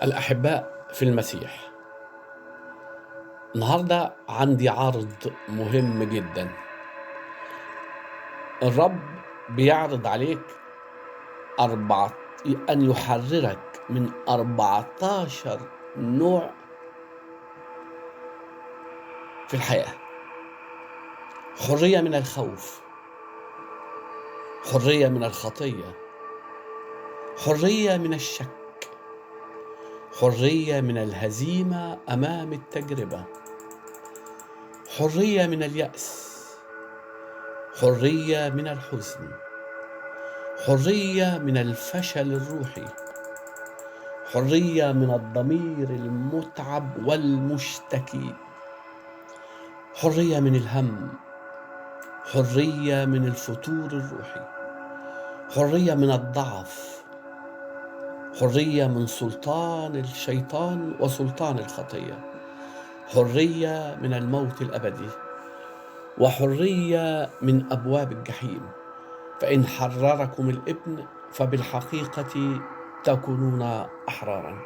الأحباء في المسيح، النهاردة عندي عرض مهم جدا. الرب بيعرض عليك أربعة أن يحررك من 14 نوع في الحياة. حرية من الخوف، حرية من الخطية، حرية من الشك، حرية من الهزيمة أمام التجربة، حرية من اليأس، حرية من الحزن، حرية من الفشل الروحي، حرية من الضمير المتعب والمشتكي، حرية من الهم، حرية من الفتور الروحي، حرية من الضعف، حرية من سلطان الشيطان وسلطان الخطية، حرية من الموت الأبدي، وحرية من أبواب الجحيم. فإن حرركم الابن فبالحقيقة تكونون أحرارا.